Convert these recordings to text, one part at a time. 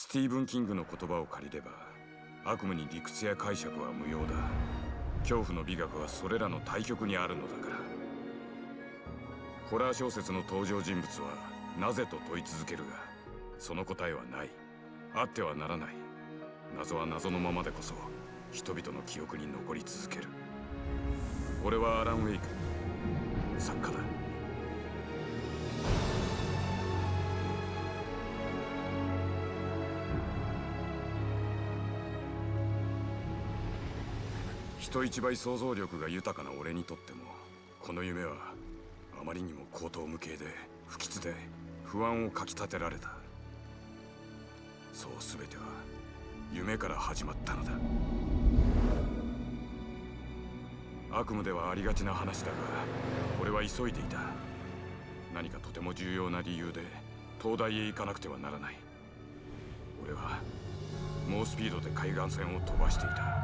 スティーブン・キングの言葉を借りれば、悪夢に理屈や解釈は無用だ。恐怖の美学はそれらの対極にあるのだから。ホラー小説の登場人物はなぜと問い続けるが、その答えはない。あってはならない。謎は謎のままでこそ人々の記憶に残り続ける。俺はアラン・ウェイク、作家だ。人一倍想像力が豊かな俺にとっても、この夢はあまりにも荒唐無稽で不吉で不安をかきたてられた。そう全ては夢から始まったのだ。悪夢ではありがちな話だが、俺は急いでいた。何かとても重要な理由で東大へ行かなくてはならない。俺は猛スピードで海岸線を飛ばしていた。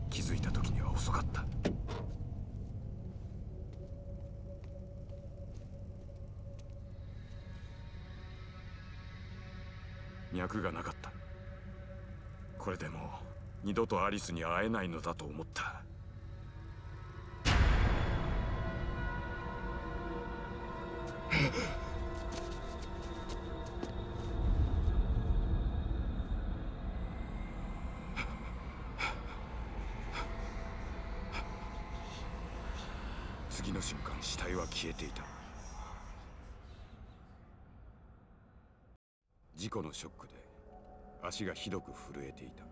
気づいた時には遅かった。脈がなかった。これでもう二度とアリスに会えないのだと思った。次の瞬間、死体は消えていた。事故のショックで足がひどく震えていた。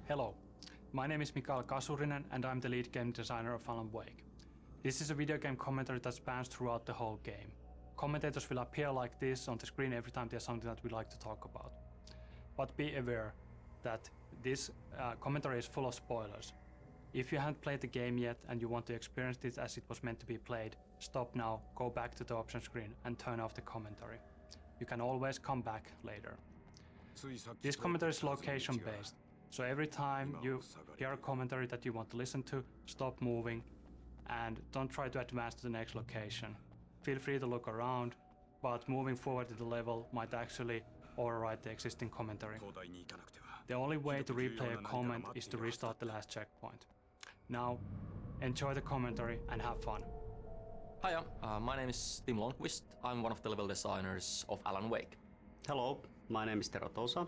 Hello, my name is Mikael Kasurinen and I'm the lead game designer of Alan Wake. This is a video game commentary that spans throughout the whole game. Commentators will appear like this on the screen every time there's something that we like to talk about. But be aware that this commentary is full of spoilers. If you haven't played the game yet and you want to experience it as it was meant to be played, stop now, go back to the option screen and turn off the commentary. You can always come back later. This commentary is location based, so every time you hear a commentary that you want to listen to, stop moving and don't try to advance to the next location. Feel free to look around, but moving forward to the level might actually override the existing commentary. The only way to replay a comment is to restart the last checkpoint. Now, enjoy the commentary and have fun. Hiya, my name is Tim Lundqvist. I'm one of the level designers of Alan Wake. Hello, my name is Tero Tosa.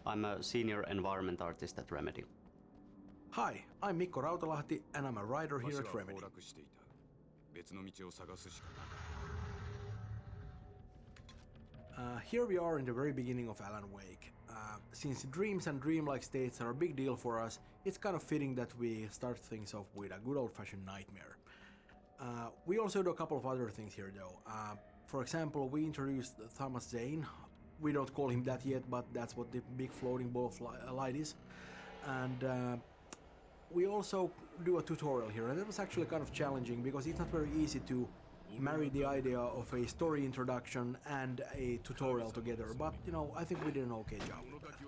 I'm a senior environment artist at Remedy. Hi, I'm Mikko Rautalahti and I'm a writer here at Remedy. Here we are in the very beginning of Alan Wake. Since dreams and dreamlike states are a big deal for us, it's kind of fitting that we start things off with a good old-fashioned nightmare. We also do a couple of other things here though. For example, we introduced Thomas Zane. We don't call him that yet, but that's what the big floating ball of light is. And we also do a tutorial here, and that was actually kind of challenging because it's not very easy to marry the idea of a story introduction and a tutorial together, but you know, I think we did an okay job with that. "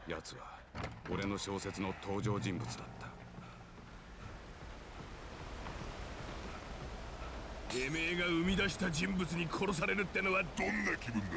奴は俺の小説の登場人物だった。てめえが生み出した人物に殺されるってのはどんな気分だ?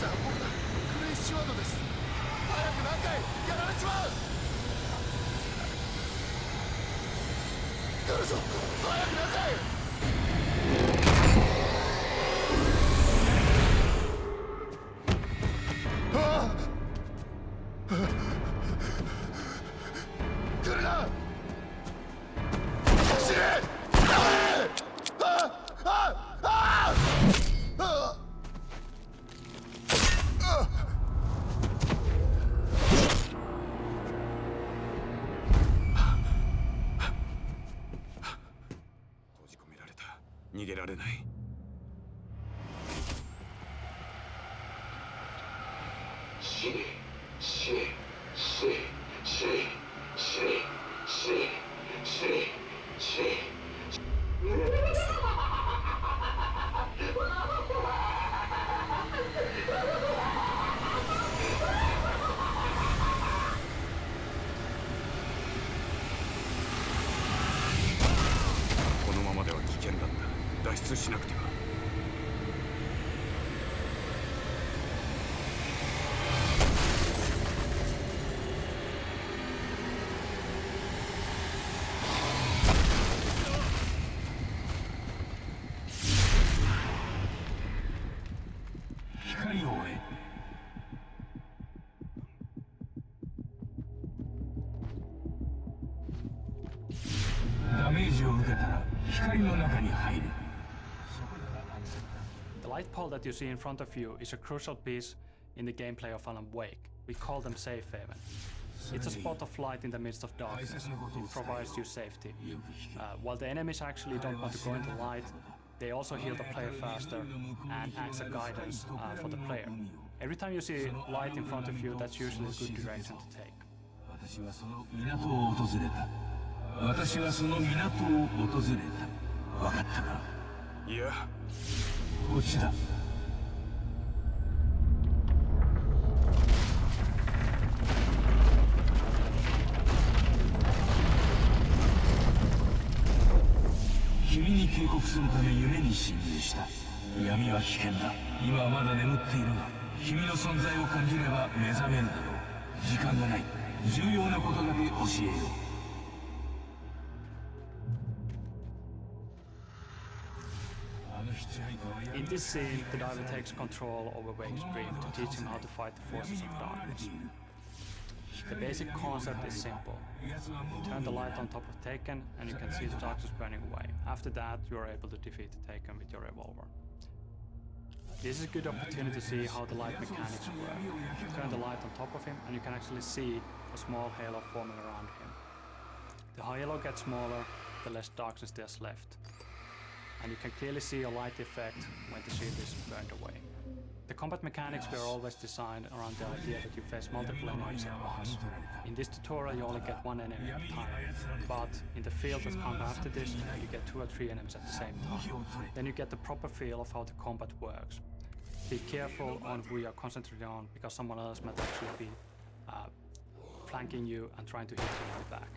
さん、僕だ。クレイ・スチュワードです。早く何回やられちまう。来るぞ、早く何回。来るな。死ね。閉じ込められた。逃げられない。死ね、死ね、死ね、死ね、死ね、死ね、死ね、死ね。このままでは危険だった。脱出しなくては。光を追え。ダメージを受けたら光の中に入る。 The light pole that you see in front of you is a crucial piece in the gameplay of Alan Wake. We call them Safe Haven. It's a spot of light in the midst of darkness. It provides you safety. While the enemies actually don't want to go into light, they also heal the player faster and acts as guidance for the player. Every time you see light in front of you, that's usually a good direction to take. 私はその港を訪れた。私はその港を訪れた。分かったか。いや、こっちだ。君に警告するため夢に侵入した。闇は危険だ。今はまだ眠っているが、君の存在を感じれば目覚めるだろう。時間がない。重要なことだけ教えよう。 In this scene, the diver takes control over Wake's dream to teach him how to fight the forces of darkness. The basic concept is simple. Turn the light on top of Taken and you can see the darkness burning away. After that, you are able to defeat Taken with your revolver. This is a good opportunity to see how the light mechanics work. Turn the light on top of him and you can actually see a small halo forming around him. The halo gets smaller, the less darkness there's left. And you can clearly see a light effect when the shield is burned away. The combat mechanics were always designed around the idea that you face multiple enemies at once. In this tutorial you only get one enemy at a time, but in the field that comes after this you get 2 or 3 enemies at the same time. Then you get the proper feel of how the combat works. Be careful on who you are concentrating on, because someone else might actually be flanking you and trying to hit you in the back.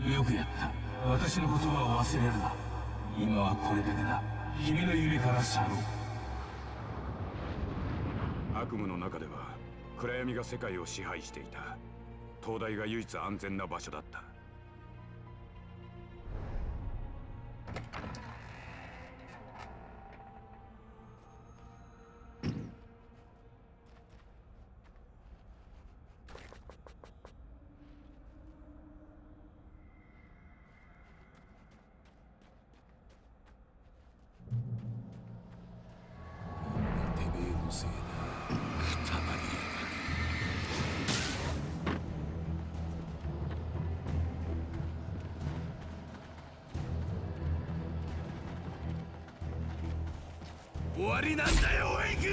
よくやった。私の言葉を忘れるな。今はこれだけだ。君の夢から去ろう。悪夢の中では暗闇が世界を支配していた。灯台が唯一安全な場所だった。てめえのせいだ。くたばりやがる。終わりなんだよ、ウェイク。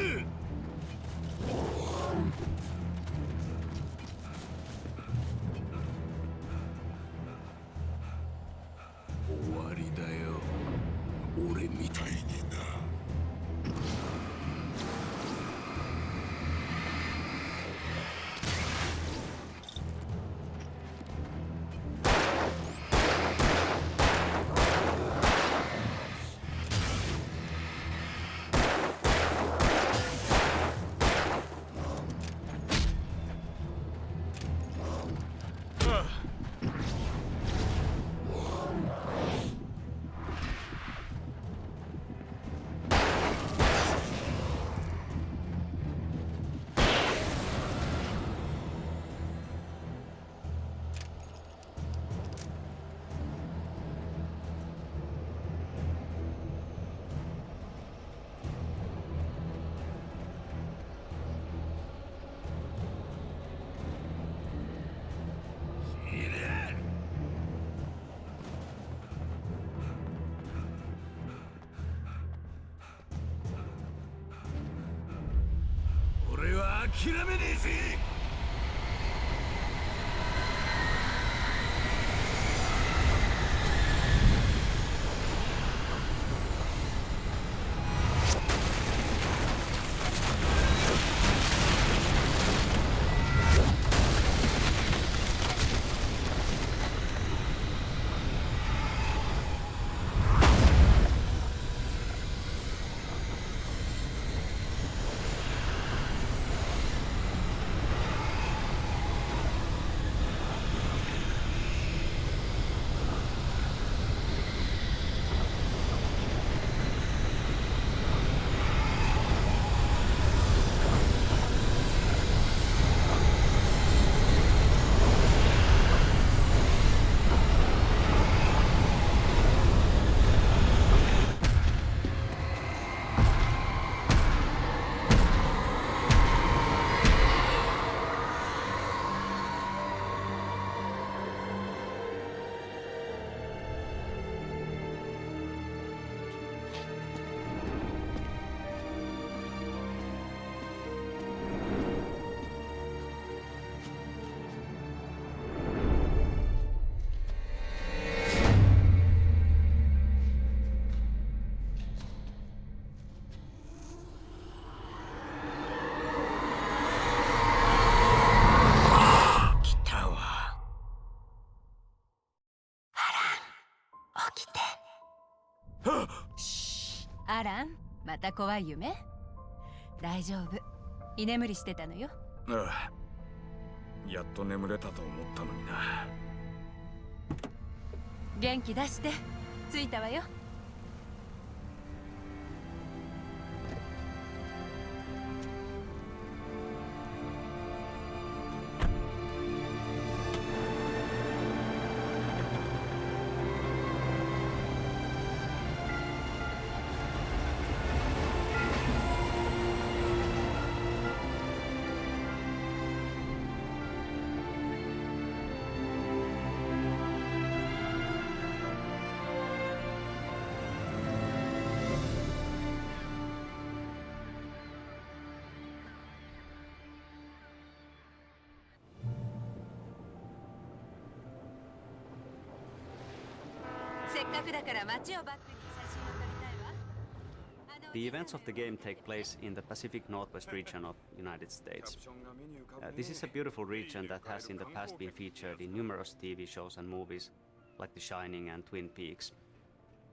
終わりだよ、俺みたいにな。諦めねえぜ。アラン、また怖い夢？大丈夫。居眠りしてたのよ。ああ、やっと眠れたと思ったのにな。元気出して。着いたわよ。せっかくだから街をバックに写真を撮りたいわ。 The events of the game take place in the Pacific Northwest region of United States. This is a beautiful region that has in the past been featured in numerous TV shows and movies, like The Shining and Twin Peaks.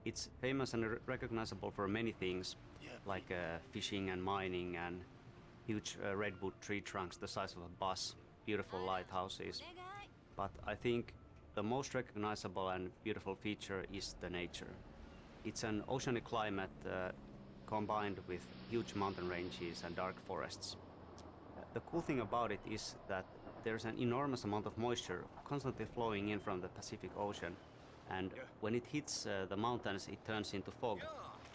It's famous and recognizable for many things, like fishing and mining and huge redwood tree trunks the size of a bus, beautiful lighthouses. But I think the most recognizable and beautiful feature is the nature. It's an oceanic climate combined with huge mountain ranges and dark forests. The cool thing about it is that there's an enormous amount of moisture constantly flowing in from the Pacific Ocean, and when it hits the mountains it turns into fog.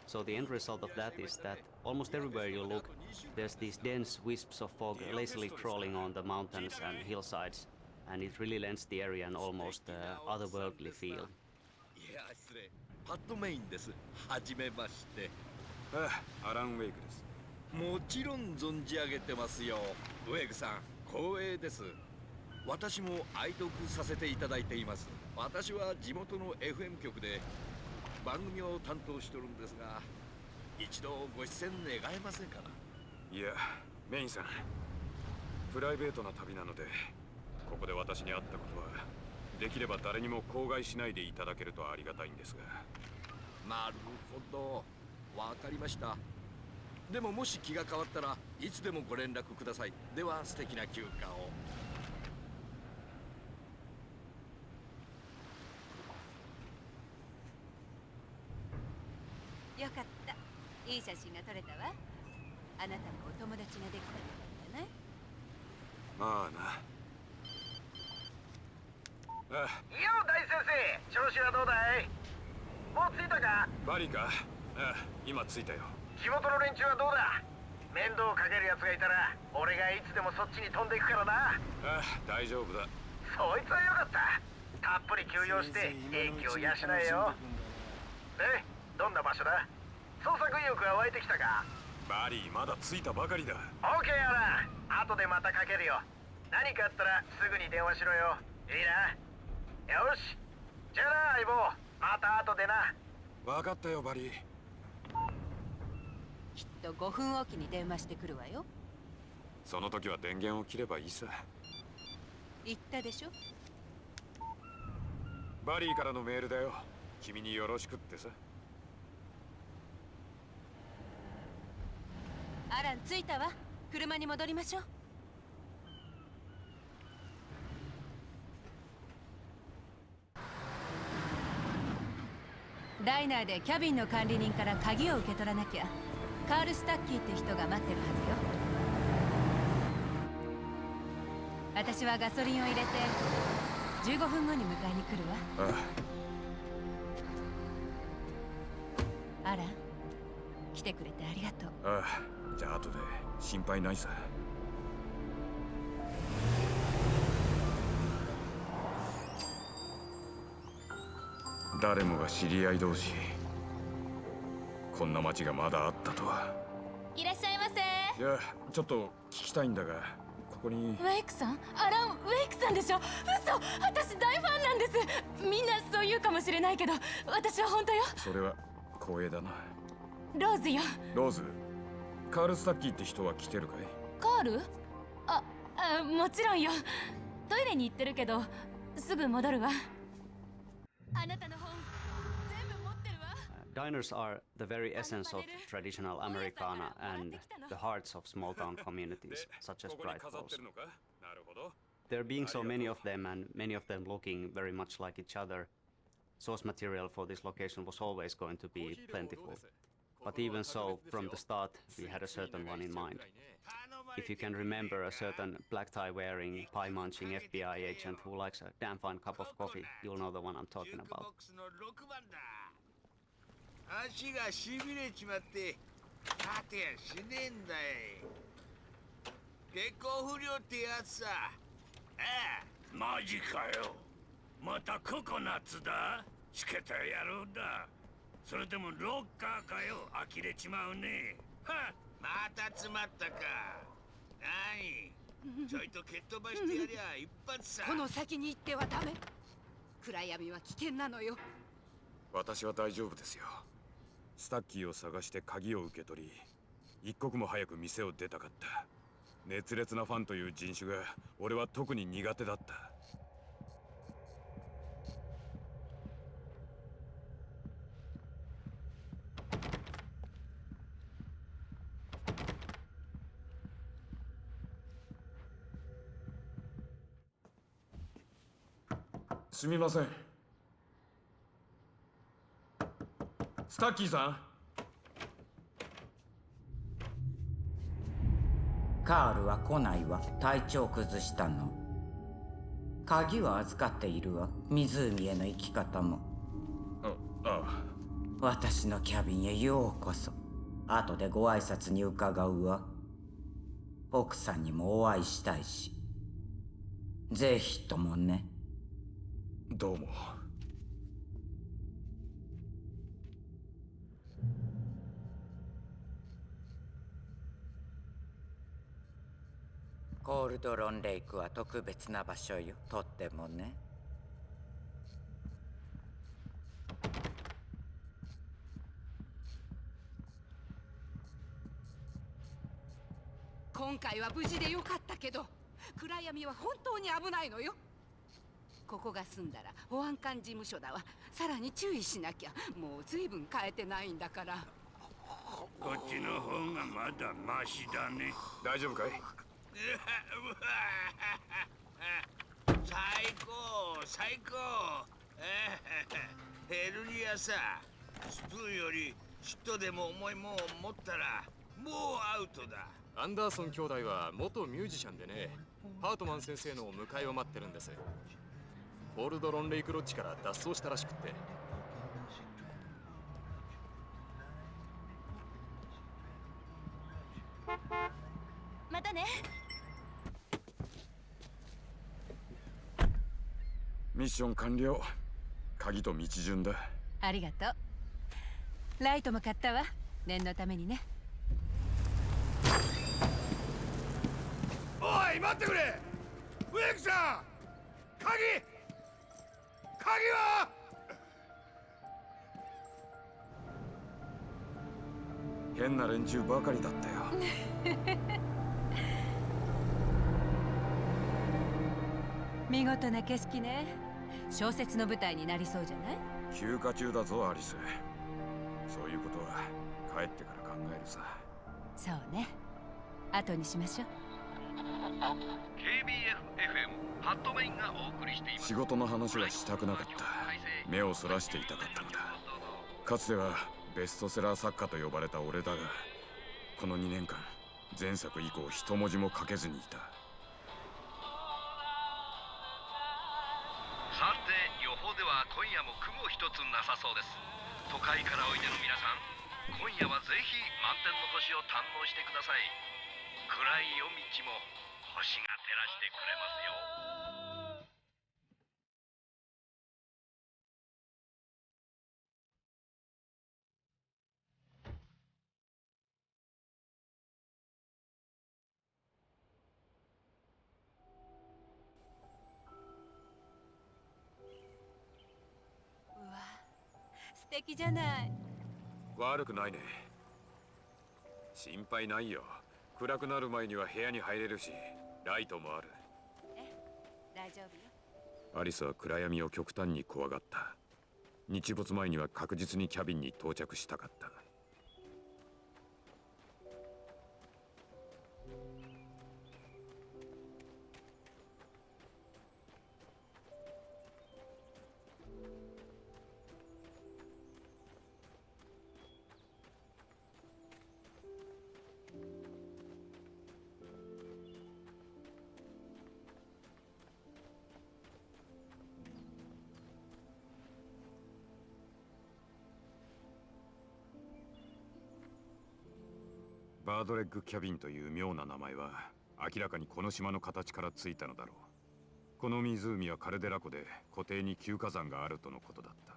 So the end result of that is that almost everywhere you look there's these dense wisps of fog lazily crawling on the mountains and hillsides, and it really lends the area an almost otherworldly feel. いや失礼、パッドメインです。はじめまして。ああ、アラン・ウェイクです。もちろん存じ上げてますよ。ウェイグさん、光栄です。私も愛読させていただいています。私は地元の FM 局で番組を担当しておるんですが、一度ご出演願えませんかな。いや、メインさん、プライベートな旅なので、ここで私に会ったことはできれば誰にも口外しないでいただけるとありがたいんですが。なるほど、わかりました。でももし気が変わったらいつでもご連絡ください。では素敵な休暇を。よかった。いい写真が撮れたわ。あなたのお友達ができたみたいじゃない？まあな。ああ、よう大先生、調子はどうだい？もう着いたか？バリか。ああ、今着いたよ。地元の連中はどうだ？面倒かける奴がいたら俺がいつでもそっちに飛んでいくからな。ああ、大丈夫だ。そいつはよかった。たっぷり休養して英気を養えよ。で、どんな場所だ？創作意欲が湧いてきたか？バリーまだ着いたばかりだ。オッケーやな。後でまたかけるよ。何かあったらすぐに電話しろよ。いいな。よし。じゃあな相棒。また後でな。分かったよバリー。きっと5分おきに電話してくるわよ。その時は電源を切ればいいさ。言ったでしょ。バリーからのメールだよ。君によろしくってさ。アラン着いたわ。車に戻りましょう。ダイナーでキャビンの管理人から鍵を受け取らなきゃ。カール・スタッキーって人が待ってるはずよ。私はガソリンを入れて15分後に迎えに来るわ。あアラン、来てくれてありがとう。ああ、じゃあ後で。心配ないさ。誰もが知り合い同士。こんな街がまだあったとは。いらっしゃいませ。いや、ちょっと聞きたいんだが、ここに。ウェイクさん、アラン・ウェイクさんでしょ。嘘、私大ファンなんです。みんなそう言うかもしれないけど、私は本当よ。それは光栄だな。ローズよ。ローズ、カール・スタッキーって人は来てるかい？カール？もちろんよ。トイレに行ってるけど、すぐ戻るわ。あなたの本、全部持ってるわ。Diners are the very essence of traditional Americana and the hearts of small town communities, such as Bright Falls. There being so many of them and many of them looking very much like each other, source material for this location was always going to be plentiful. But even so, from the start, we had a certain one in mind. If you can remember a certain black tie wearing, pie munching FBI agent who likes a damn fine cup of coffee, you'll know the one I'm talking about. 足がしびれちまって立てやしねえんだい。結構不良ってやつさ。ああ、マジかよ。またココナッツだ。しけた野郎だ。それでもロッカーかよ。呆れちまうね。はっ、また詰まったか。何？ちょいと蹴っ飛ばしてやりゃ一発さ。この先に行ってはダメ。暗闇は危険なのよ。私は大丈夫ですよ。スタッキーを探して鍵を受け取り、一刻も早く店を出たかった。熱烈なファンという人種が俺は特に苦手だった。すみません。スタッキーさん。カールは来ないわ。体調崩したの。鍵は預かっているわ。湖への行き方も。私のキャビンへようこそ。後でご挨拶に伺うわ。奥さんにもお会いしたいし。ぜひともね。どうも。コールドロンレイクは特別な場所よ。とってもね。今回は無事でよかったけど、暗闇は本当に危ないのよ。ここが済んだら保安官事務所だわ。さらに注意しなきゃ。もう随分変えてないんだから。こっちの方がまだマシだね。大丈夫かい？最高最高。ヘルニアさ、スプーンよりちっとでも重いもんを持ったらもうアウトだ。アンダーソン兄弟は元ミュージシャンでね、ハートマン先生のお迎えを待ってるんです。コールドロンレイクロッジから脱走したらしくって。またね。ミッション完了。鍵と道順だ。ありがとう。ライトも買ったわ。念のためにね。おい待ってくれ。ウェイクさん、鍵は。変な連中ばかりだったよ。見事な景色ね。小説の舞台になりそうじゃない？休暇中だぞアリス。そういうことは帰ってから考えるさ。そうね。後にしましょう。KBF-FM ハットメインがお送りしています。仕事の話はしたくなかった。目をそらしていたかったのだ。かつてはベストセラー作家と呼ばれた俺だが、この2年間前作以降一文字も書けずにいた。さて、予報では今夜も雲一つなさそうです。都会からおいでの皆さん、今夜はぜひ満天の星を堪能してください。暗い夜道も星が照らしてくれますよ。うわ、素敵じゃない。悪くないね。心配ないよ。暗くなる前には部屋に入れるし、ライトもある。大丈夫よ。アリスは暗闇を極端に怖がった。日没前には確実にキャビンに到着したかった。バードレッグキャビンという妙な名前は明らかにこの島の形からついたのだろう。この湖はカルデラ湖で湖底に旧火山があるとのことだった。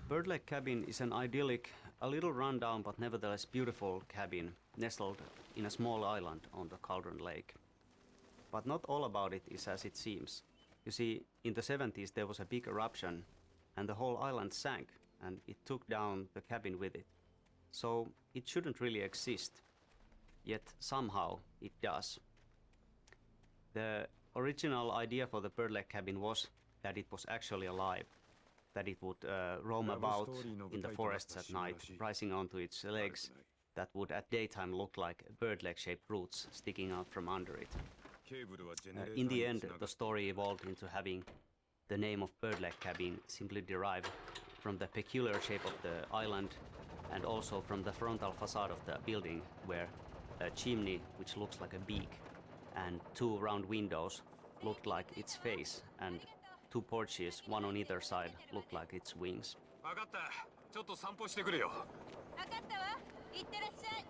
Bird Lake Cabin is an idyllic, a little rundown but nevertheless beautiful cabin nestled in a small island on the Cauldron Lake. But not all about it is as it seems. You see, in the 70s there was a big eruption and the whole island sank and it took down the cabin with it. So it shouldn't really exist. Yet somehow it does. The original idea for the Bird Lake Cabin was that it was actually alive, that it would roam about in the forests at night, rising onto its legs that would at daytime look like bird-leg-shaped roots sticking out from under it. In the end, the story evolved into having the name of Bird Lake Cabin simply derived from the peculiar shape of the island and also from the frontal facade of the building, where a chimney, which looks like a beak, and two round windows looked like its face, and two porches, one on either side, looked like its wings. 分かった。ちょっと散歩してくるよ。分かったわ。いってらっしゃい。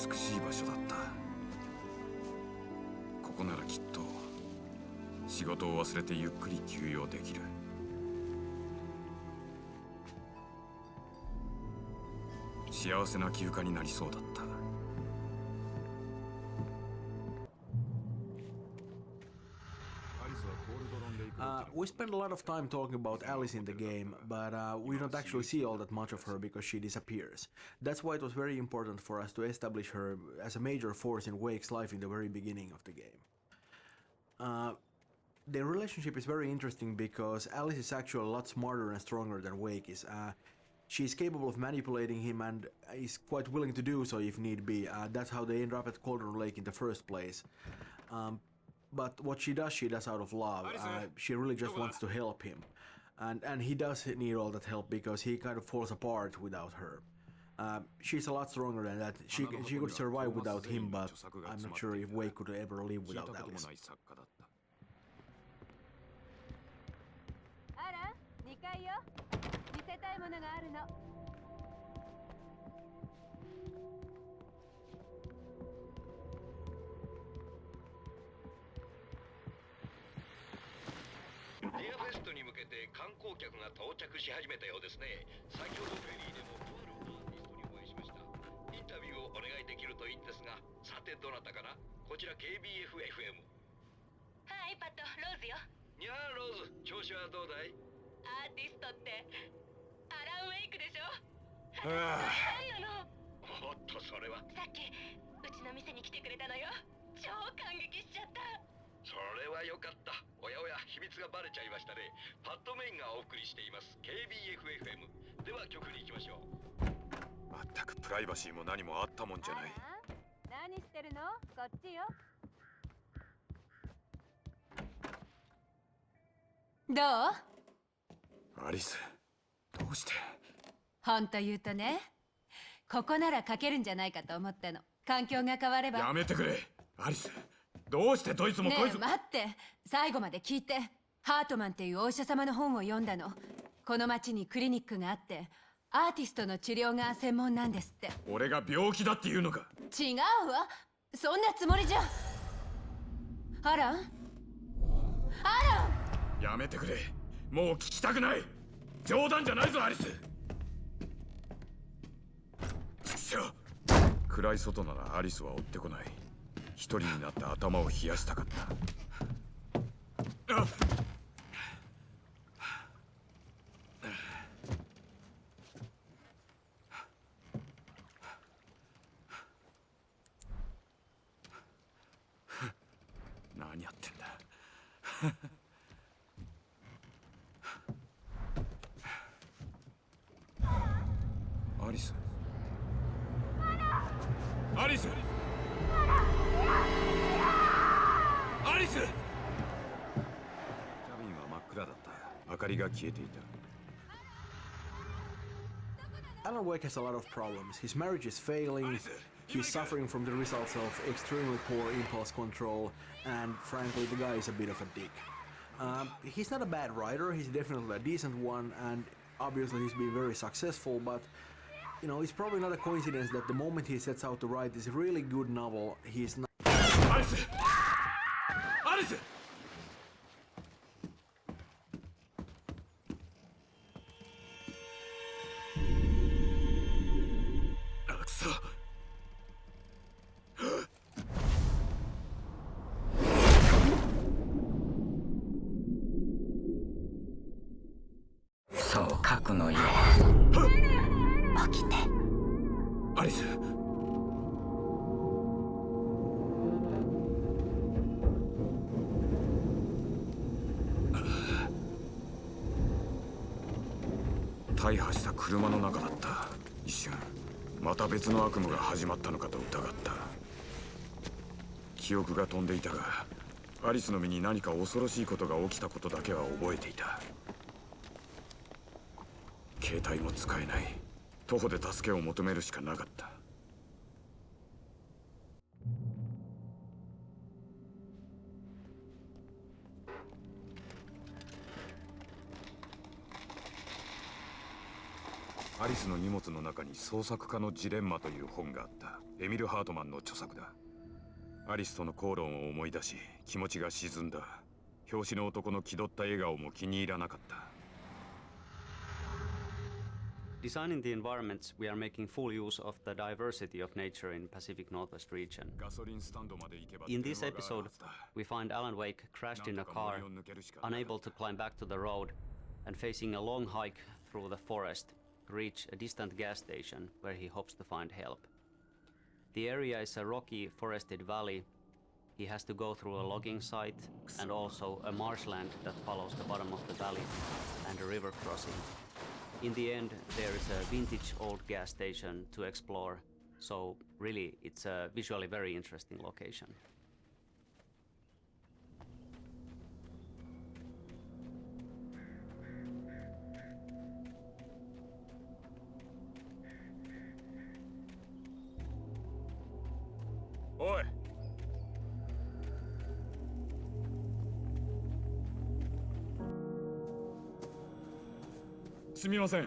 美しい場所だった。ここならきっと仕事を忘れてゆっくり休養できる。幸せな休暇になりそうだった。We spend a lot of time talking about Alice in the game, but we don't actually see all that much of her because she disappears. That's why it was very important for us to establish her as a major force in Wake's life in the very beginning of the game. Their relationship is very interesting because Alice is actually a lot smarter and stronger than Wake is. She's capable of manipulating him and is quite willing to do so if need be. That's how they end up at Cauldron Lake in the first place. But what she does out of love. She really just wants to help him. And he does need all that help because he kind of falls apart without her. She's a lot stronger than that. She could survive without him, but I'm not sure if Wake could ever live without Alice. 2階よ。見せたいものがあるの。ディアフェストに向けて観光客が到着し始めたようですね。先ほどフェリーでもとあるアーティストにお会いしました。インタビューをお願いできるといいんですが、さてどなたかな？こちら KBF-FM。はい、パット、ローズよ。にゃあローズ、調子はどうだい？アーティストってアラン・ウェイクでしょ。ああ。何なの？おっとそれは。さっきうちの店に来てくれたのよ。超感激しちゃった。それはよかった。おやおや、秘密がバレちゃいましたね。パッドメインがお送りしています KBF-FM。では曲に行きましょう。まったくプライバシーも何もあったもんじゃない。何してるの？こっちよ。どう？アリス、どうして？本当言うとね、ここなら書けるんじゃないかと思ったの。環境が変われば。やめてくれ、アリス。どうしてどいつもこいつも。ねえ待って、最後まで聞いて。ハートマンっていうお医者様の本を読んだの。この町にクリニックがあって、アーティストの治療が専門なんですって。俺が病気だっていうのか？違うわ、そんなつもりじゃ。アラン？アラン！やめてくれ。もう聞きたくない。冗談じゃないぞアリス。暗い外ならアリスは追ってこない。一人になって頭を冷やしたかった。あ！何やってんだ。アリス。アリス。アリス。キャビンは真っ暗だった。明かりが消えていた。Alan Wake has a lot of problems. His marriage is failing, he's suffering from the results of extremely poor impulse control, and frankly the guy is a bit of a dick. He's not a bad writer, he's definitely a decent one, and obviously he's been very successful, but you know, it's probably not a coincidence that the moment he sets out to write this really good novel, he's not... Alice! Alice! Alexa! そう書くのよ。起きて。アリス。大破した車の中だった。一瞬また別の悪夢が始まったのかと疑った。記憶が飛んでいたが、アリスの身に何か恐ろしいことが起きたことだけは覚えていた。携帯も使えない。徒歩で助けを求めるしかなかった。アリスの荷物の中に創作家のジレンマという本があった。エミル・ハートマンの著作だ。アリスとの口論を思い出し、気持ちが沈んだ。表紙の男の気取った笑顔も気に入らなかった。Designing the environments, we are making full use of the diversity of nature in Pacific Northwest region. In this episode, we find Alan Wake crashed in a car, unable to climb back to the road, and facing a long hike through the forest to reach a distant gas station where he hopes to find help. The area is a rocky, forested valley. He has to go through a logging site and also a marshland that follows the bottom of the valley and a river crossing. In the end, there is a vintage old gas station to explore, so really it's a visually very interesting location. Oi! すみません。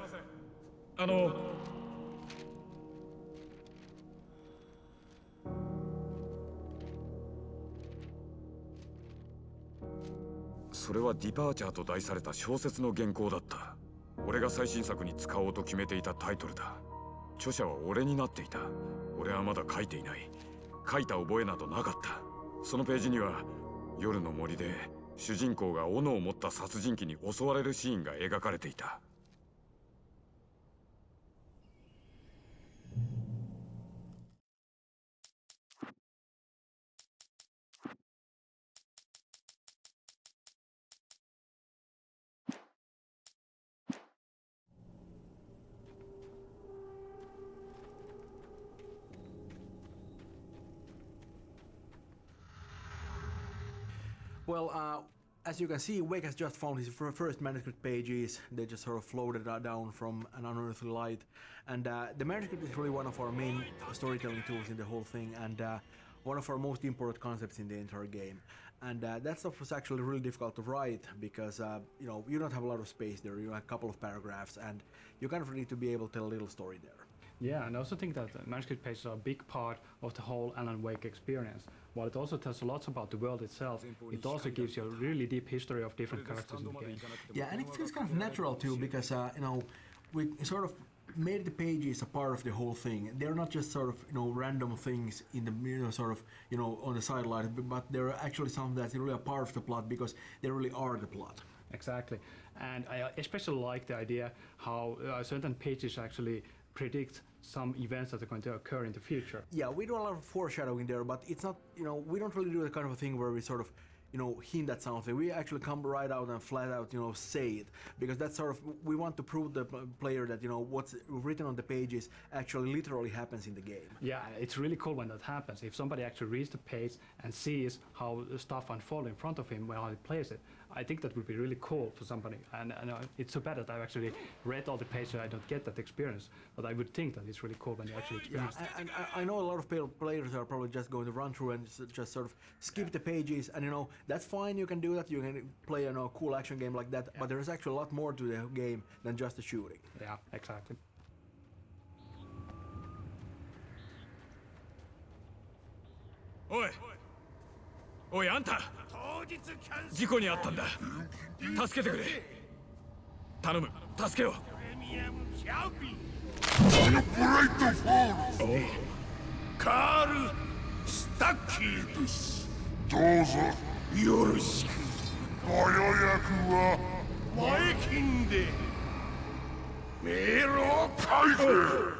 それはディパーチャーと題された小説の原稿だった。俺が最新作に使おうと決めていたタイトルだ。著者は俺になっていた。俺はまだ書いていない。書いた覚えなどなかった。そのページには夜の森で主人公が斧を持った殺人鬼に襲われるシーンが描かれていた。Well, as you can see, Wake has just found his first manuscript pages. They just sort of floated down from an unearthly light. And the manuscript is really one of our main storytelling tools in the whole thing, and one of our most important concepts in the entire game. And that stuff was actually really difficult to write because, you know, you don't have a lot of space there. You have a couple of paragraphs, and you kind of need to be able to tell a little story there. Yeah, and I also think that manuscript pages are a big part of the whole Alan Wake experience. While it also tells a lot about the world itself, it also gives you a really deep history of different characters in the game. Yeah, and it feels kind of natural too, because you know, we sort of made the pages a part of the whole thing. They're not just sort of, you know, random things in the, you know, sort of, you know, on the sideline, but they're actually something that's really a part of the plot because they really are the plot. Exactly, and I especially like the idea how certain pages actually predict some events that are going to occur in the future. Yeah, we do a lot of foreshadowing there, but it's not, you know, we don't really do the kind of a thing where we sort of, you know, hint at something. We actually come right out and flat out, you know, say it, because that's sort of, we want to prove the player that, you know, what's written on the pages actually literally happens in the game. Yeah, it's really cool when that happens. If somebody actually reads the page and sees how the stuff unfolds in front of him while he plays it, I think that would be really cool for somebody. And it's so bad that I've actually read all the pages and I don't get that experience, but I would think that it's really cool when you actually experience it. And I know a lot of players are probably just going to run through and just sort of skip the pages, and, you know, that's fine, you can do that, you can play, you know, a cool action game like that, but there's actually a lot more to the game than just the shooting. Yeah, exactly. Oi! Oi, あんた! 事故に遭ったんだ。助けてくれ。頼む、助けろ。カール・スタッキーです。どうぞよろしく。ご予約は前金で。迷路開封。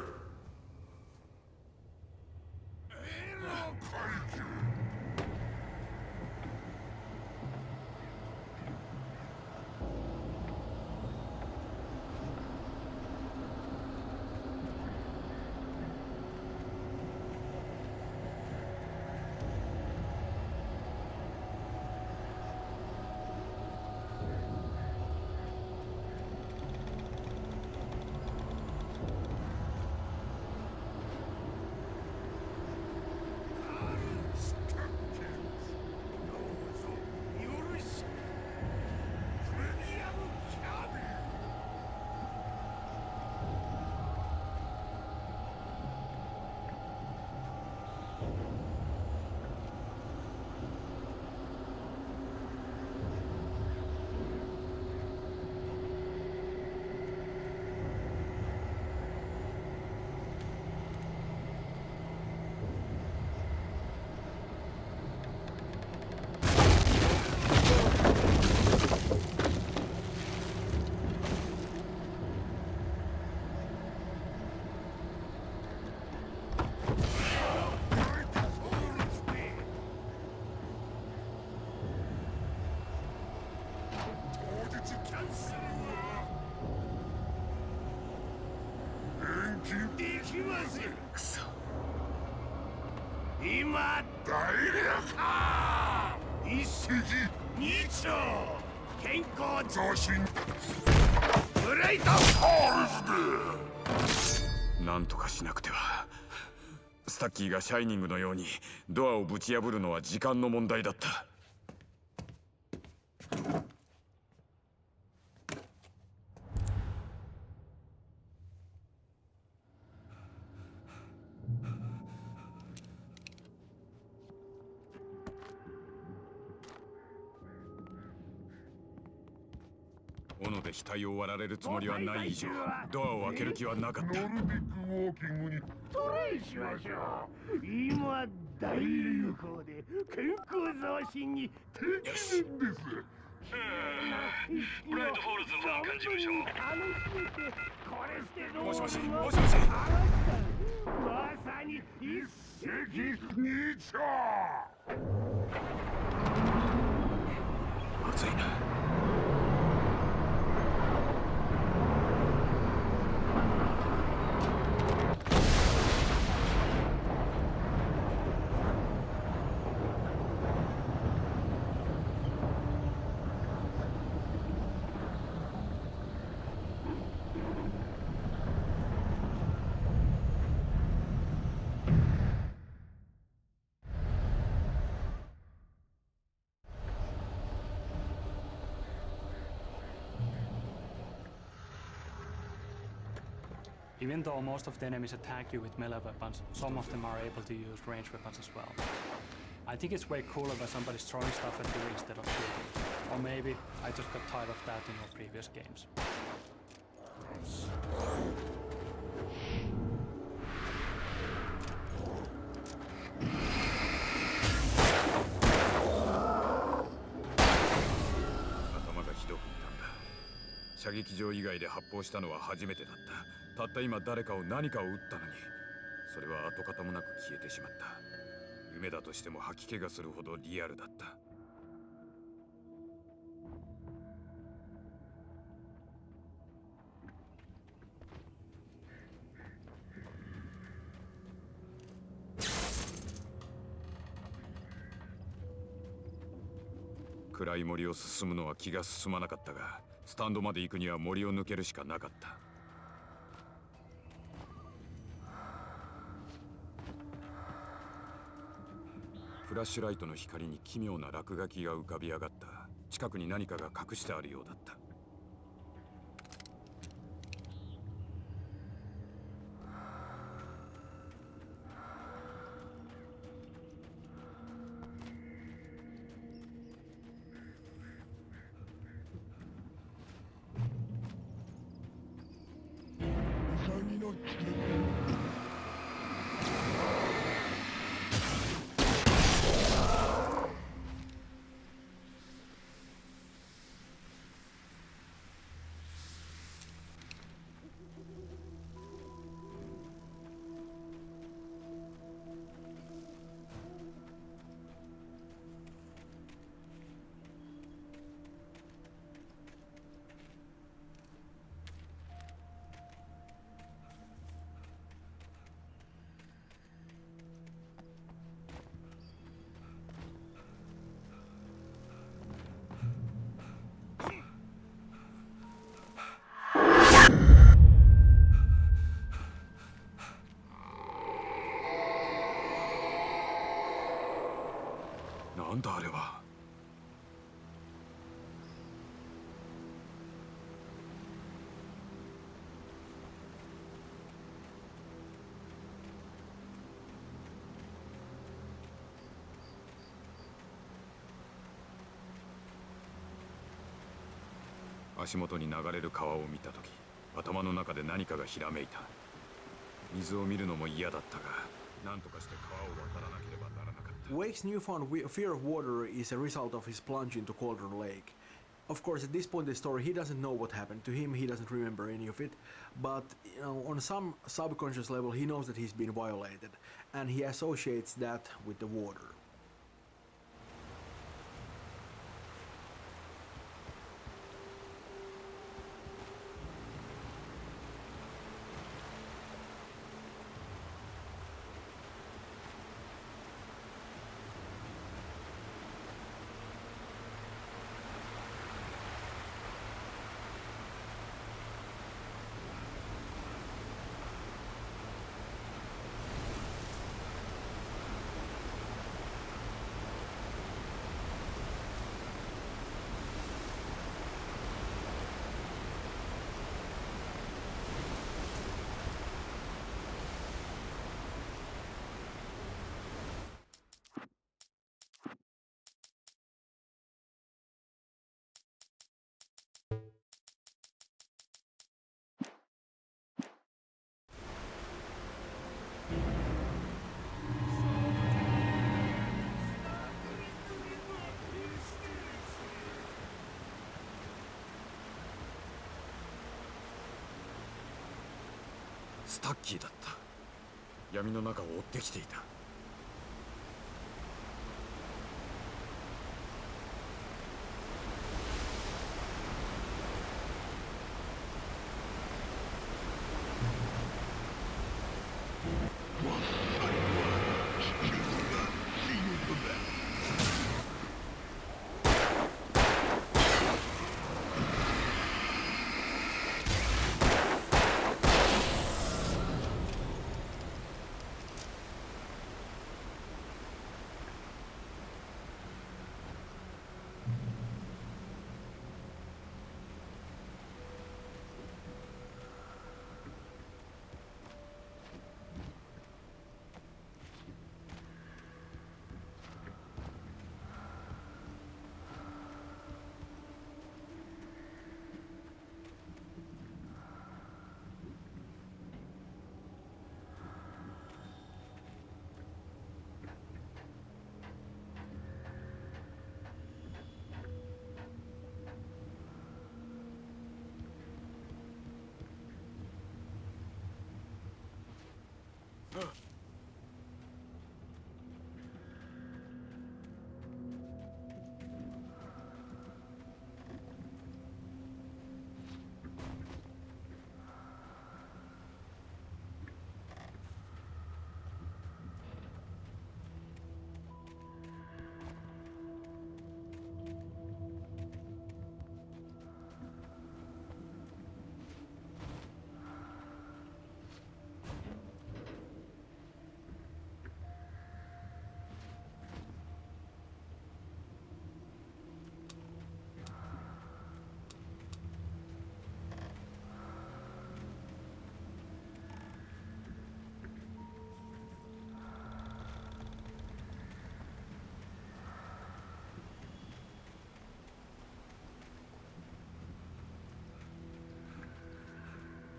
できます。くそ。今大量か。一石二鳥。健康増進。グレートフォールズで。なんとかしなくては。スタッキーがシャイニングのようにドアをぶち破るのは時間の問題だった。斧で額を割られるつもりはない以上、ドアを開ける気はなかった。ノルディックウォーキングにトライしましょう。今大流行で健康増進に適任です。ブライトフォールズ保安官事務所。もしもし、もしもし。まさに一石二鳥。まずいな。Even though most of the enemies attack you with melee weapons, some of them are able to use ranged weapons as well. I think it's way cooler when somebody's throwing stuff at you instead of shooting. Or maybe I just got tired of that in your previous games. 射撃場以外で発砲したのは初めてだった。たった今誰かを何かを撃ったのに、それは跡形もなく消えてしまった。夢だとしても吐き気がするほどリアルだった。暗い森を進むのは気が進まなかったが、スタンドまで行くには森を抜けるしかなかった。フラッシュライトの光に奇妙な落書きが浮かび上がった。近くに何かが隠してあるようだった。なんだあれは。足元に流れる川を見たとき、頭の中で何かがひらめいた。水を見るのも嫌だったが、何とかして川を渡らなければならなかった。Wake's newfound fear of water is a result of his plunge into Cauldron Lake. Of course, at this point in the story, he doesn't know what happened to him, he doesn't remember any of it, but on some subconscious level, he knows that he's been violated, and he associates that with the water. スタッキーだった。闇の中を追ってきていた。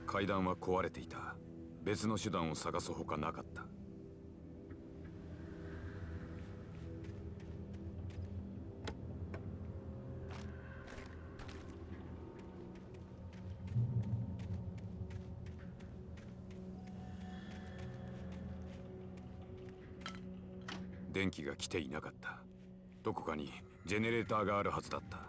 階段は壊れていた。別の手段を探すほかなかった。電気が来ていなかった。どこかにジェネレーターがあるはずだった。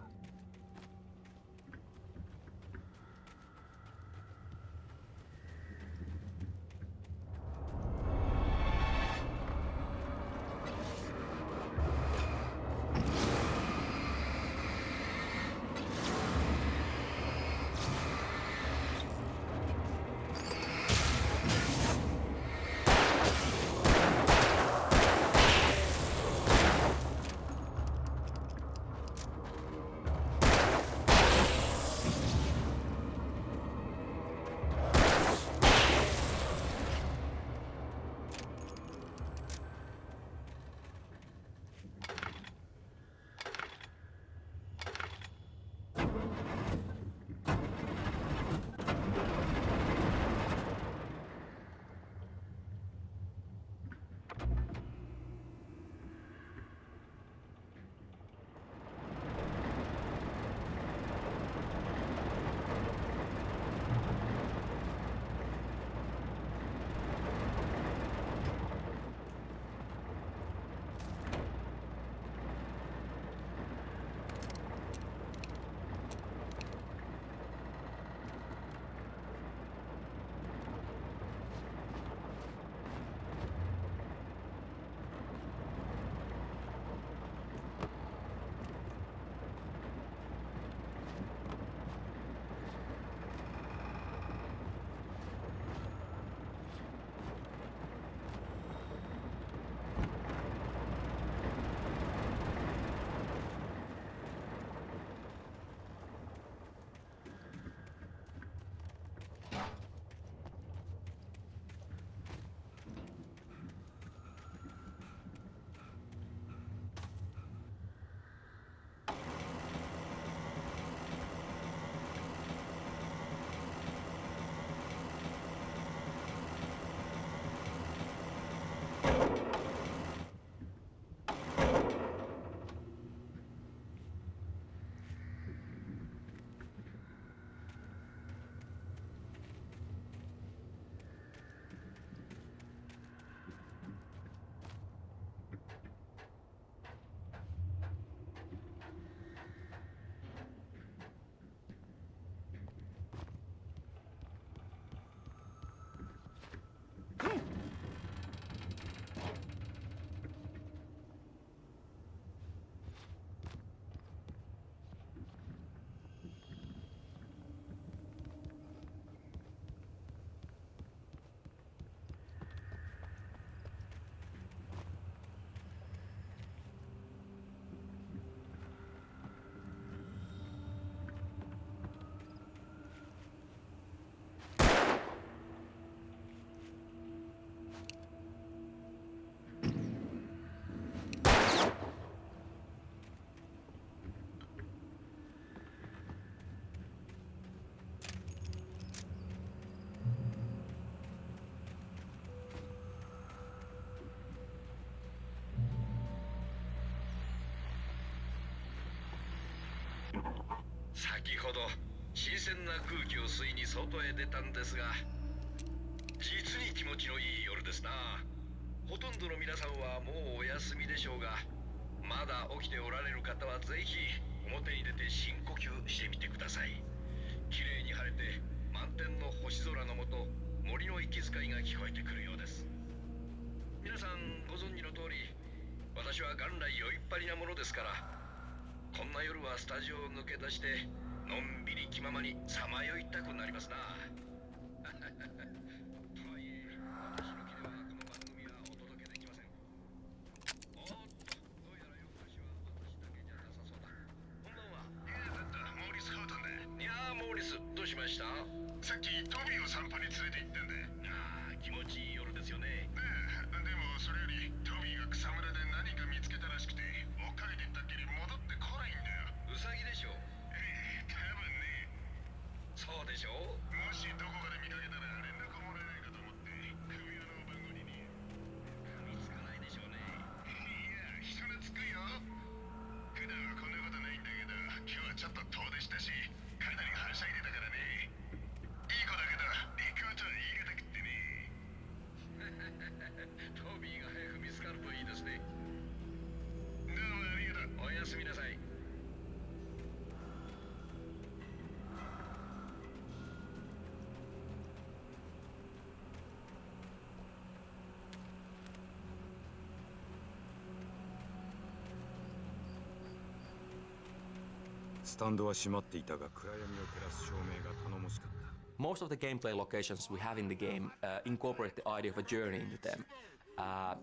先ほど新鮮な空気を吸いに外へ出たんですが、実に気持ちのいい夜ですな。ほとんどの皆さんはもうお休みでしょうが、まだ起きておられる方はぜひ表に出て深呼吸してみてください。綺麗に晴れて満天の星空の下、森の息遣いが聞こえてくるようです。皆さんご存知の通り、私は元来酔いっぱりなものですから、こんな夜はスタジオを抜け出してのんびり気ままにさまよいたくなりますな。とはいえ私の気ではこの番組はお届けできません。おっと、どうやら夜更かしは私だけじゃなさそうだ。こんばんは。モーリス・ハートンだ。いやー、モーリス、どうしました？さっきトビーを散歩に連れて行ったんだ。ああ、気持ちいい夜ですよね。でもそれよりトビーが草むらで何か見つけたらしくて、追っかけてったっきり戻ってこないんだよ。ウサギでしょ。多分ね。そうでしょ。もしどこかで見かけたら連絡をもらえないかと思って首輪の番号にね。噛みつかないでしょうね。いや、人懐っこいよ。普段はこんなことないんだけど、今日はちょっと遠出したし、かなりはしゃいでたからね。いい子だけど行こうとは言い難くってね。トビーが早く見つかるといいですね。どうもありがとう。おやすみなさい。スタンドは閉まっていたが、暗闇を照らす照明が頼もしかった。 Most of the gameplay locations we have in the game incorporate the idea of a journey into them.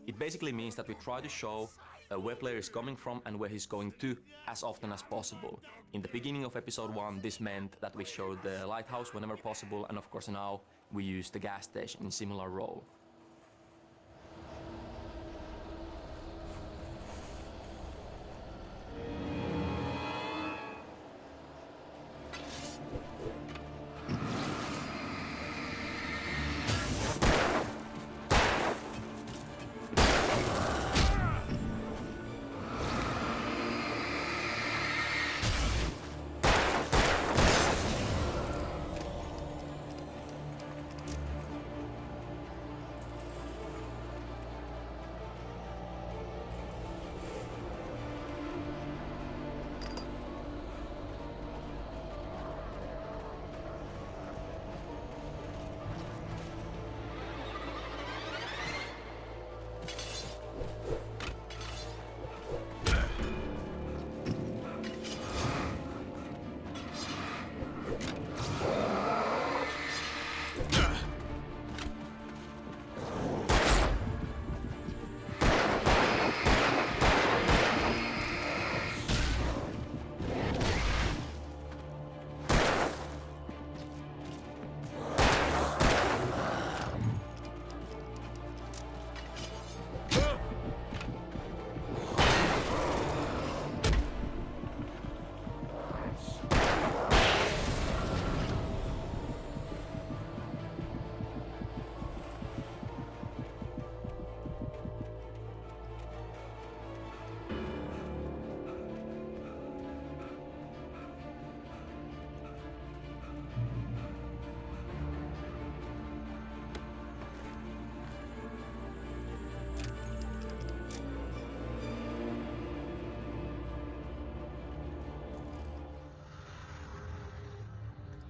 It basically means that we try to show where player is coming from and where he's going to as often as possible. In the beginning of episode 1, this meant that we showed the lighthouse whenever possible, and of course now we use the gas station in similar role.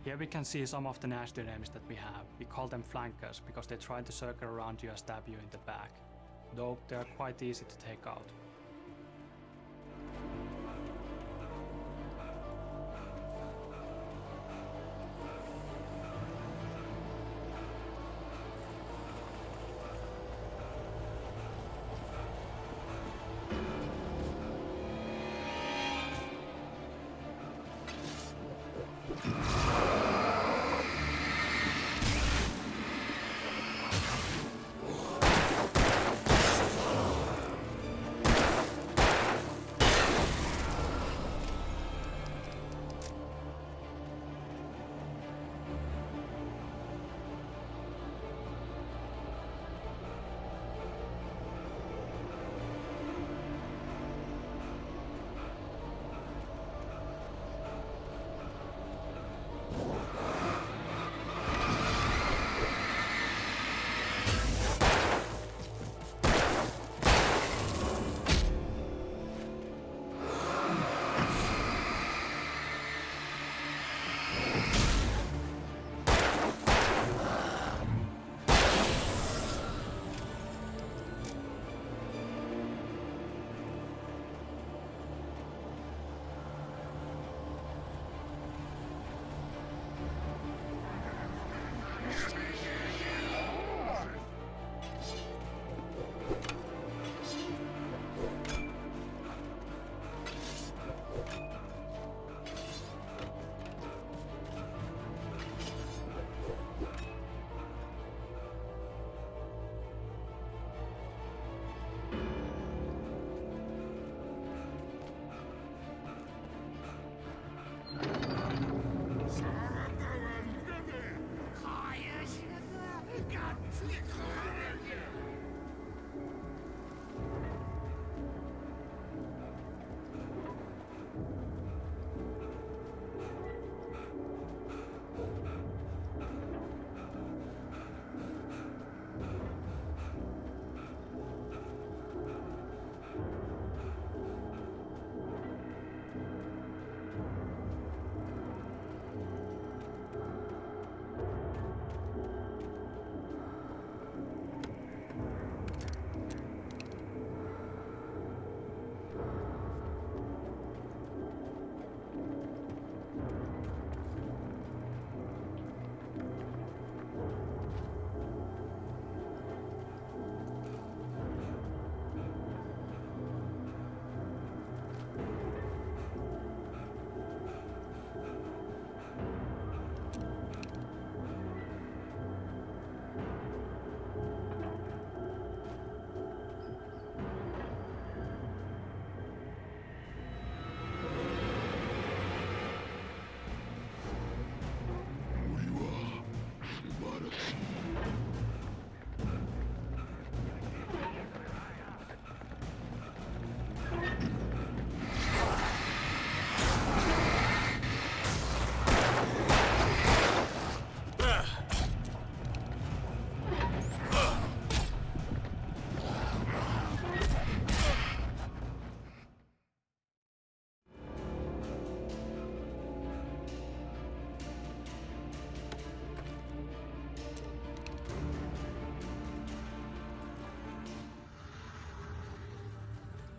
Here we can see some of the nasty enemies that we have. We call them flankers because they try to circle around you and stab you in the back, though they are quite easy to take out.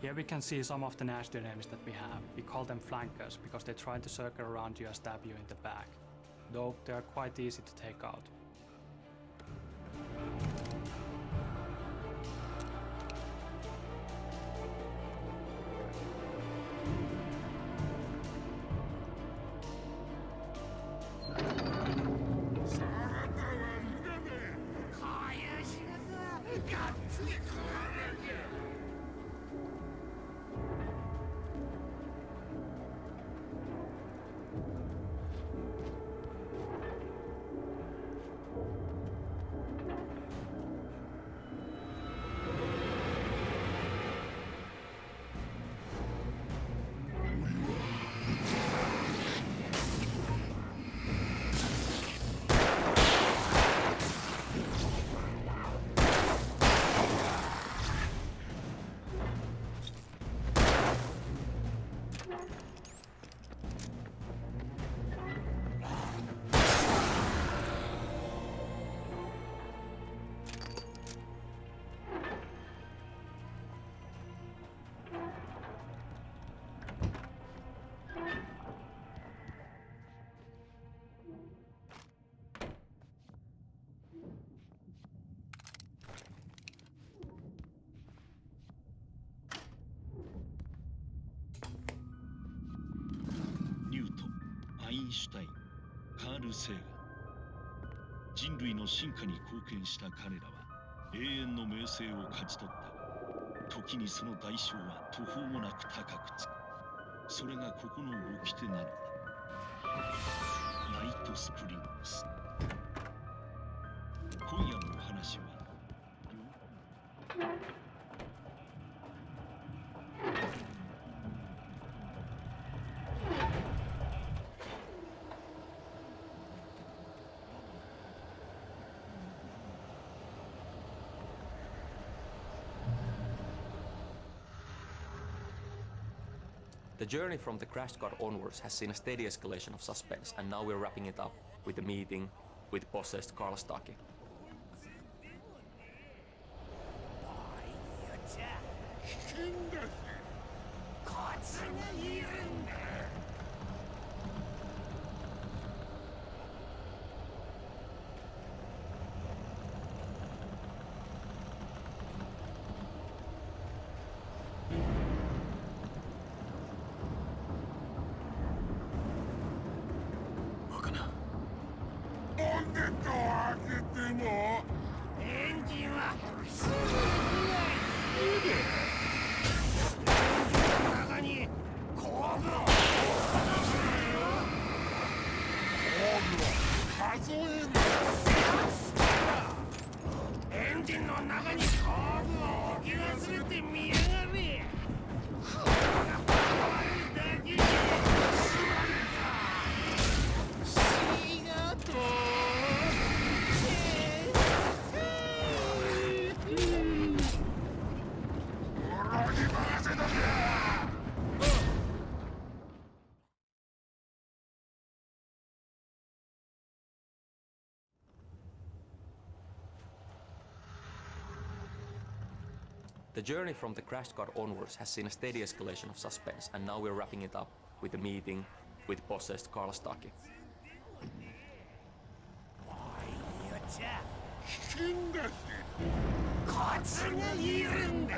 Here we can see some of the nasty enemies that we have. We call them flankers because they try to circle around you and stab you in the back, though they are quite easy to take out.アインシュタイン、カール・セーガン。人類の進化に貢献した彼らは永遠の名声を勝ち取ったが、時にその代償は途方もなく高くつく。それがここの掟なのだ。ナイトスプリングス。今夜のお話はThe journey from the crash car onwards has seen a steady escalation of suspense, and now we're wrapping it up with the meeting with possessed Karl Staki. ンジンの中に工具を置き忘れて見やがれ。だけじゃしがと俺に任せとけ。The journey from the crash card onwards has seen a steady escalation of suspense, and now we're wrapping it up with a meeting with possessed Karl Staki. 危険だし、コツがいるんだ。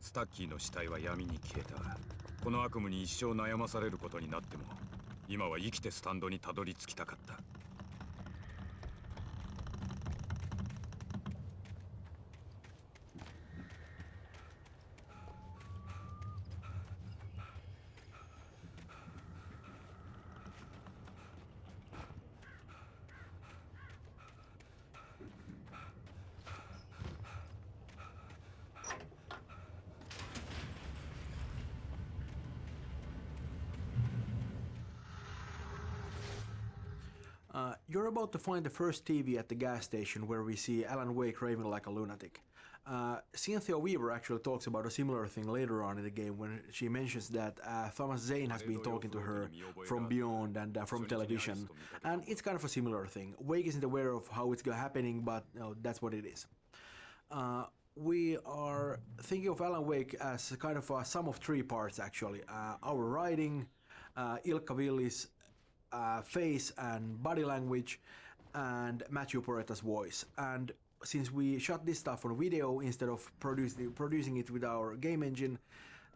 スタッキーの死体は闇に消えた。この悪夢に一生悩まされることになっても、今は生きてスタンドにたどり着きたかった。You're about to find the first TV at the gas station where we see Alan Wake raving like a lunatic. Cynthia Weaver actually talks about a similar thing later on in the game when she mentions that Thomas Zane has been talking to her from beyond and from television, and it's kind of a similar thing. Wake isn't aware of how it's happening, but that's what it is. We are thinking of Alan Wake as kind of a sum of three parts actually. Our writing, Ilkka Villis' face and body language, and Matthew Poretta's voice. And since we shot this stuff on video instead of producing it with our game engine,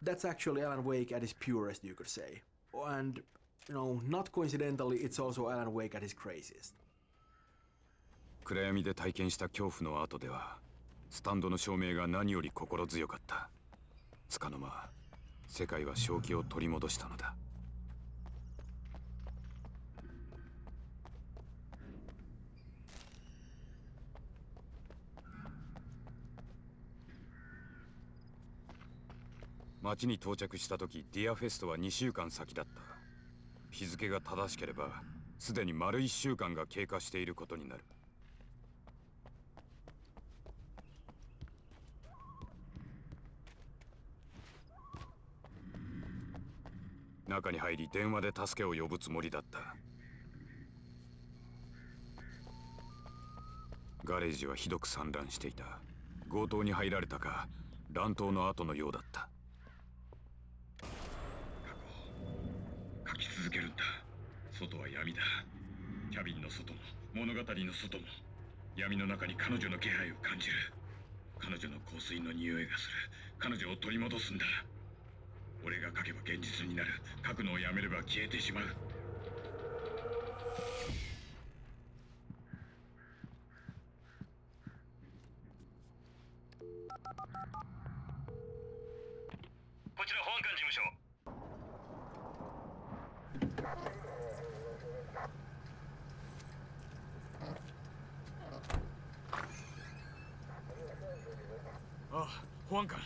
that's actually Alan Wake at his purest, you could say. And, you know, not coincidentally, it's also Alan Wake at his craziest. 暗闇で体験した恐怖の後では、スタンドの照明が何より心強かった。束の間、世界は正気を取り戻したのだ。町に到着した時、ディアフェストは2週間先だった。日付が正しければ、すでに丸1週間が経過していることになる。中に入り電話で助けを呼ぶつもりだった。ガレージはひどく散乱していた。強盗に入られたか、乱闘の後のようだった。書き続けるんだ。外は闇だ。キャビンの外も物語の外も闇の中に彼女の気配を感じる。彼女の香水の匂いがする。彼女を取り戻すんだ。俺が書けば現実になる。書くのをやめれば消えてしまう。こちら保安官事務所。あ、保安官。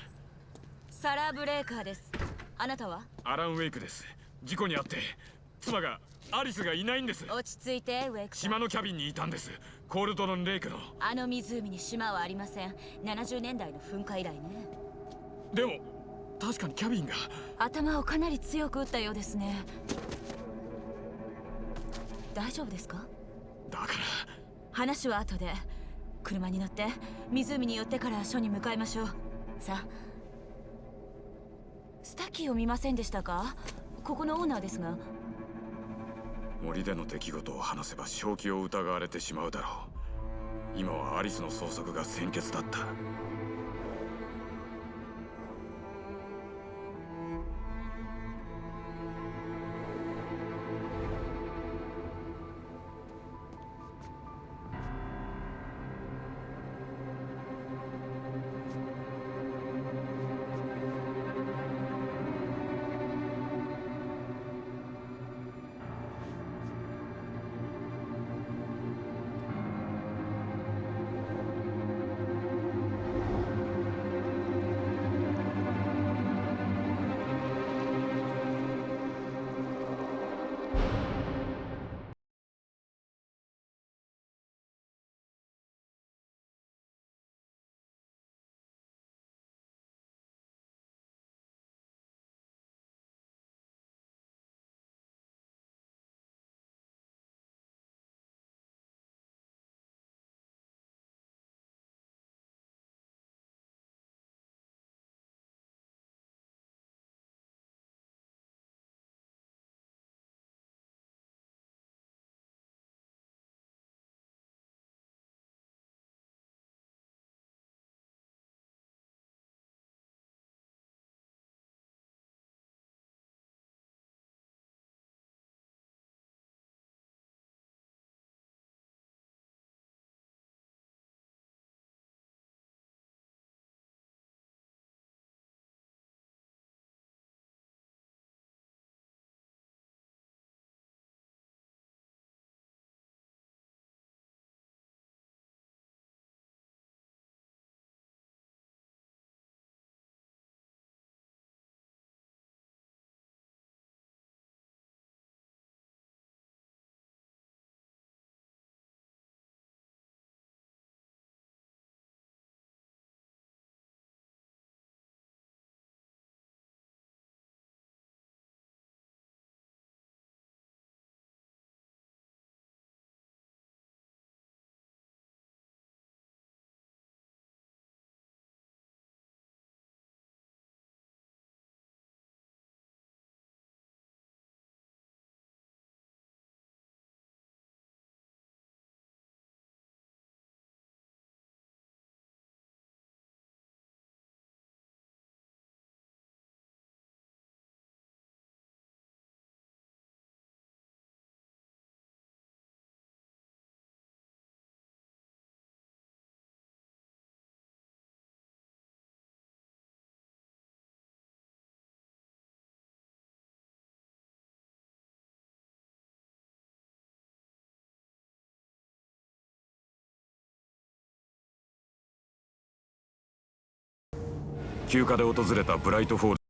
サラ・ブレーカーです。あなたは？アラン・ウェイクです。事故に遭って妻がアリスがいないんです。落ち着いて、ウェイクさん。島のキャビンにいたんです。コールドロンレイクの。あの湖に島はありません。70年代の噴火以来ね。でも確かにキャビンが。頭をかなり強く打ったようですね。大丈夫ですか？だから話は後で。車に乗って湖に寄ってから署に向かいましょう。さあ。スタッキーを見ませんでしたか？ここのオーナーですが。森での出来事を話せば正気を疑われてしまうだろう。今はアリスの捜索が先決だった。休暇で訪れたブライトフォール